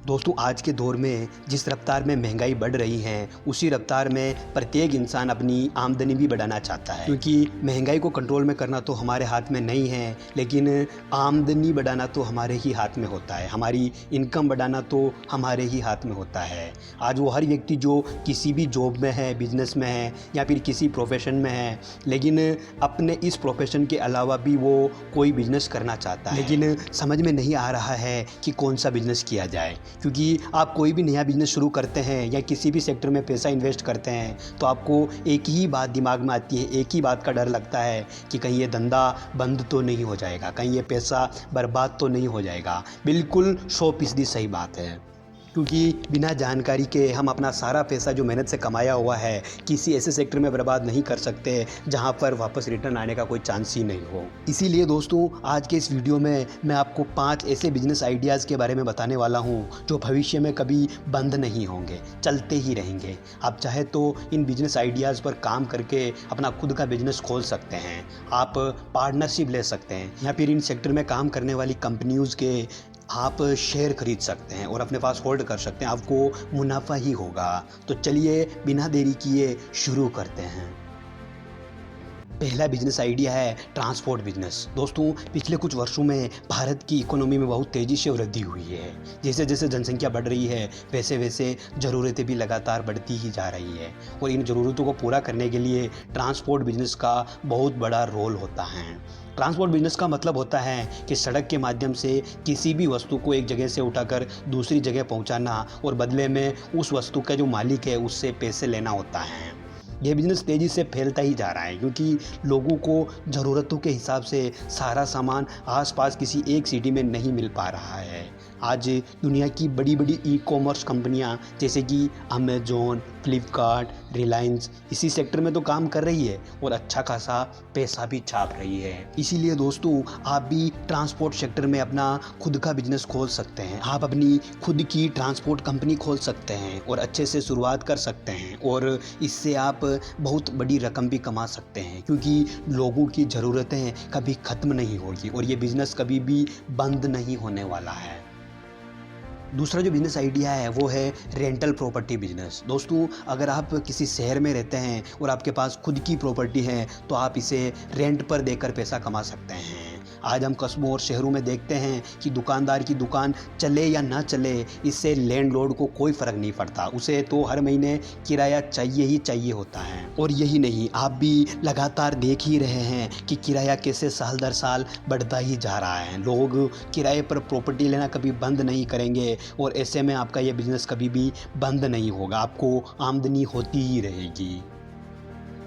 दोस्तों आज के दौर में जिस रफ्तार में महंगाई बढ़ रही है उसी रफ्तार में प्रत्येक इंसान अपनी आमदनी भी बढ़ाना चाहता है, क्योंकि महंगाई को कंट्रोल में करना तो हमारे हाथ में नहीं है, लेकिन आमदनी बढ़ाना तो हमारे ही हाथ में होता है। हमारी इनकम बढ़ाना तो हमारे ही हाथ में होता है। आज वो हर व्यक्ति जो किसी भी जॉब में है, बिजनेस में है या फिर किसी प्रोफेशन में है, लेकिन अपने इस प्रोफेशन के अलावा भी वो कोई बिजनेस करना चाहता है, लेकिन समझ में नहीं आ रहा है कि कौन सा बिजनेस किया जाए। क्योंकि आप कोई भी नया बिजनेस शुरू करते हैं या किसी भी सेक्टर में पैसा इन्वेस्ट करते हैं तो आपको एक ही बात दिमाग में आती है, एक ही बात का डर लगता है कि कहीं ये धंधा बंद तो नहीं हो जाएगा, कहीं ये पैसा बर्बाद तो नहीं हो जाएगा। बिल्कुल 100% सही बात है, क्योंकि बिना जानकारी के हम अपना सारा पैसा जो मेहनत से कमाया हुआ है किसी ऐसे सेक्टर में बर्बाद नहीं कर सकते जहां पर वापस रिटर्न आने का कोई चांस ही नहीं हो। इसीलिए दोस्तों आज के इस वीडियो में मैं आपको 5 ऐसे बिजनेस आइडियाज़ के बारे में बताने वाला हूं जो भविष्य में कभी बंद नहीं होंगे, चलते ही रहेंगे। आप चाहे तो इन बिजनेस आइडियाज़ पर काम करके अपना खुद का बिजनेस खोल सकते हैं, आप पार्टनरशिप ले सकते हैं या फिर इन सेक्टर में काम करने वाली कंपनियोज़ के आप शेयर खरीद सकते हैं और अपने पास होल्ड कर सकते हैं, आपको मुनाफा ही होगा। तो चलिए बिना देरी किए शुरू करते हैं। पहला बिजनेस आइडिया है ट्रांसपोर्ट बिजनेस। दोस्तों पिछले कुछ वर्षों में भारत की इकोनॉमी में बहुत तेज़ी से वृद्धि हुई है। जैसे जैसे जनसंख्या बढ़ रही है वैसे वैसे ज़रूरतें भी लगातार बढ़ती ही जा रही है और इन ज़रूरतों को पूरा करने के लिए ट्रांसपोर्ट बिजनेस का बहुत बड़ा रोल होता है। ट्रांसपोर्ट बिजनेस का मतलब होता है कि सड़क के माध्यम से किसी भी वस्तु को एक जगह से उठाकर दूसरी जगह पहुंचाना और बदले में उस वस्तु का जो मालिक है उससे पैसे लेना होता है। यह बिज़नेस तेज़ी से फैलता ही जा रहा है क्योंकि लोगों को ज़रूरतों के हिसाब से सारा सामान आसपास किसी एक सिटी में नहीं मिल पा रहा है। आज दुनिया की बड़ी बड़ी ई कॉमर्स कंपनियां जैसे कि अमेज़ॉन, फ्लिपकार्ट, रिलायंस इसी सेक्टर में तो काम कर रही है और अच्छा खासा पैसा भी छाप रही है। इसीलिए दोस्तों आप भी ट्रांसपोर्ट सेक्टर में अपना खुद का बिजनेस खोल सकते हैं। आप अपनी खुद की ट्रांसपोर्ट कंपनी खोल सकते हैं और अच्छे से शुरुआत कर सकते हैं और इससे आप बहुत बड़ी रकम भी कमा सकते हैं, क्योंकि लोगों की ज़रूरतें कभी ख़त्म नहीं होगी और ये बिज़नेस कभी भी बंद नहीं होने वाला है। दूसरा जो बिज़नेस आइडिया है वो है रेंटल प्रॉपर्टी बिजनेस। दोस्तों अगर आप किसी शहर में रहते हैं और आपके पास खुद की प्रॉपर्टी है तो आप इसे रेंट पर देकर पैसा कमा सकते हैं। आज हम कस्बों और शहरों में देखते हैं कि दुकानदार की दुकान चले या ना चले इससे लैंडलॉर्ड को कोई फ़र्क नहीं पड़ता, उसे तो हर महीने किराया चाहिए ही चाहिए होता है। और यही नहीं, आप भी लगातार देख ही रहे हैं कि किराया कैसे साल दर साल बढ़ता ही जा रहा है। लोग किराए पर प्रॉपर्टी लेना कभी बंद नहीं करेंगे और ऐसे में आपका यह बिज़नेस कभी भी बंद नहीं होगा, आपको आमदनी होती ही रहेगी।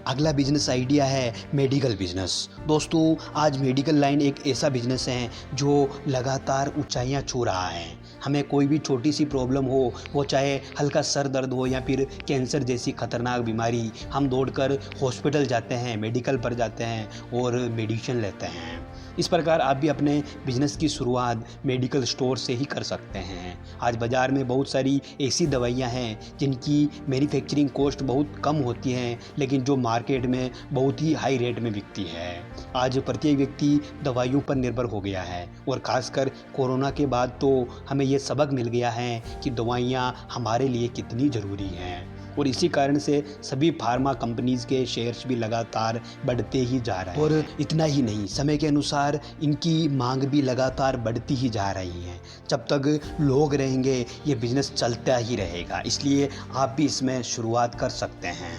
अगला बिजनेस आइडिया है मेडिकल बिजनेस। दोस्तों आज मेडिकल लाइन एक ऐसा बिजनेस है जो लगातार ऊंचाइयां छू रहा है। हमें कोई भी छोटी सी प्रॉब्लम हो, वो चाहे हल्का सर दर्द हो या फिर कैंसर जैसी खतरनाक बीमारी, हम दौड़कर हॉस्पिटल जाते हैं, मेडिकल पर जाते हैं और मेडिसिन लेते हैं। इस प्रकार आप भी अपने बिजनेस की शुरुआत मेडिकल स्टोर से ही कर सकते हैं। आज बाज़ार में बहुत सारी ऐसी दवाइयां हैं जिनकी मैन्युफैक्चरिंग कॉस्ट बहुत कम होती है लेकिन जो मार्केट में बहुत ही हाई रेट में बिकती है। आज प्रत्येक व्यक्ति दवाइयों पर निर्भर हो गया है और ख़ासकर कोरोना के बाद तो हमें ये सबक मिल गया है कि दवाइयाँ हमारे लिए कितनी ज़रूरी हैं और इसी कारण से सभी फार्मा कंपनीज़ के शेयर्स भी लगातार बढ़ते ही जा रहे हैं। और इतना ही नहीं, समय के अनुसार इनकी मांग भी लगातार बढ़ती ही जा रही है। जब तक लोग रहेंगे ये बिज़नेस चलता ही रहेगा, इसलिए आप भी इसमें शुरुआत कर सकते हैं।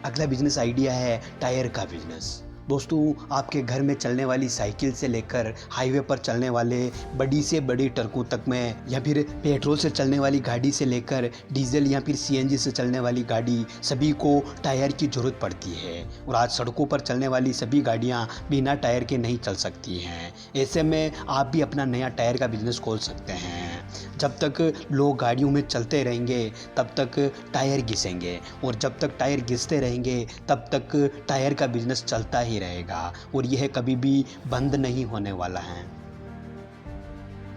अगला बिजनेस आइडिया है टायर का बिजनेस। दोस्तों आपके घर में चलने वाली साइकिल से लेकर हाईवे पर चलने वाले बड़ी से बड़ी ट्रकों तक में, या फिर पेट्रोल से चलने वाली गाड़ी से लेकर डीजल या फिर सीएनजी से चलने वाली गाड़ी, सभी को टायर की ज़रूरत पड़ती है और आज सड़कों पर चलने वाली सभी गाड़ियां बिना टायर के नहीं चल सकती हैं। ऐसे में आप भी अपना नया टायर का बिजनेस खोल सकते हैं। जब तक लोग गाड़ियों में चलते रहेंगे तब तक टायर घिसेंगे और जब तक टायर घिसते रहेंगे तब तक टायर का बिजनेस चलता ही रहेगा और यह कभी भी बंद नहीं होने वाला है।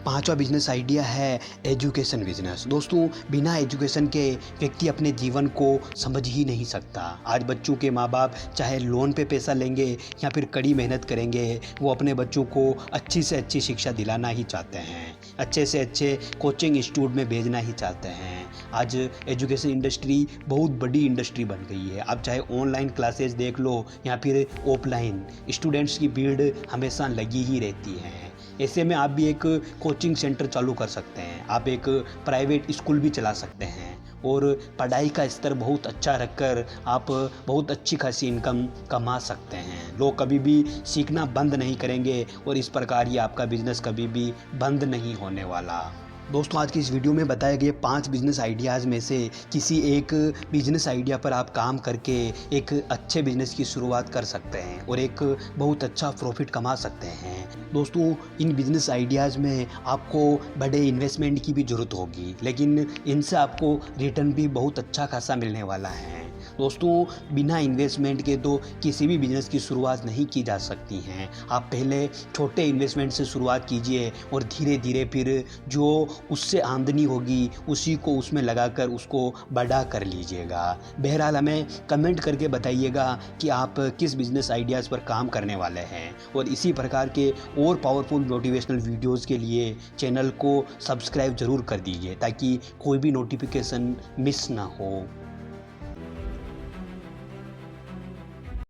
पांचवा बिजनेस आइडिया है एजुकेशन बिजनेस। दोस्तों, बिना एजुकेशन के व्यक्ति अपने जीवन को समझ ही नहीं सकता। आज बच्चों के माँ बाप चाहे लोन पे पैसा लेंगे या फिर कड़ी मेहनत करेंगे, वो अपने बच्चों को अच्छी से अच्छी शिक्षा दिलाना ही चाहते हैं, अच्छे से अच्छे कोचिंग इंस्टीट्यूट में भेजना ही चाहते हैं। आज एजुकेशन इंडस्ट्री बहुत बड़ी इंडस्ट्री बन गई है। आप चाहे ऑनलाइन क्लासेस देख लो या फिर ऑफलाइन, स्टूडेंट्स की भीड़ हमेशा लगी ही रहती है। ऐसे में आप भी एक कोचिंग सेंटर चालू कर सकते हैं, आप एक प्राइवेट स्कूल भी चला सकते हैं और पढ़ाई का स्तर बहुत अच्छा रखकर आप बहुत अच्छी खासी इनकम कमा सकते हैं। लोग कभी भी सीखना बंद नहीं करेंगे और इस प्रकार ये आपका बिजनेस कभी भी बंद नहीं होने वाला। दोस्तों, आज की इस वीडियो में बताए गए 5 बिजनेस आइडियाज़ में से किसी एक बिजनेस आइडिया पर आप काम करके एक अच्छे बिजनेस की शुरुआत कर सकते हैं और एक बहुत अच्छा प्रॉफिट कमा सकते हैं। दोस्तों, इन बिजनेस आइडियाज़ में आपको बड़े इन्वेस्टमेंट की भी ज़रूरत होगी, लेकिन इनसे आपको रिटर्न भी बहुत अच्छा खासा मिलने वाला है। दोस्तों, बिना इन्वेस्टमेंट के तो किसी भी बिजनेस की शुरुआत नहीं की जा सकती हैं। आप पहले छोटे इन्वेस्टमेंट से शुरुआत कीजिए और धीरे धीरे फिर जो उससे आमदनी होगी उसी को उसमें लगाकर उसको बड़ा कर लीजिएगा। बहरहाल हमें कमेंट करके बताइएगा कि आप किस बिजनेस आइडियाज़ पर काम करने वाले हैं और इसी प्रकार के और पावरफुल मोटिवेशनल वीडियोज़ के लिए चैनल को सब्सक्राइब ज़रूर कर दीजिए ताकि कोई भी नोटिफिकेशन मिस ना हो।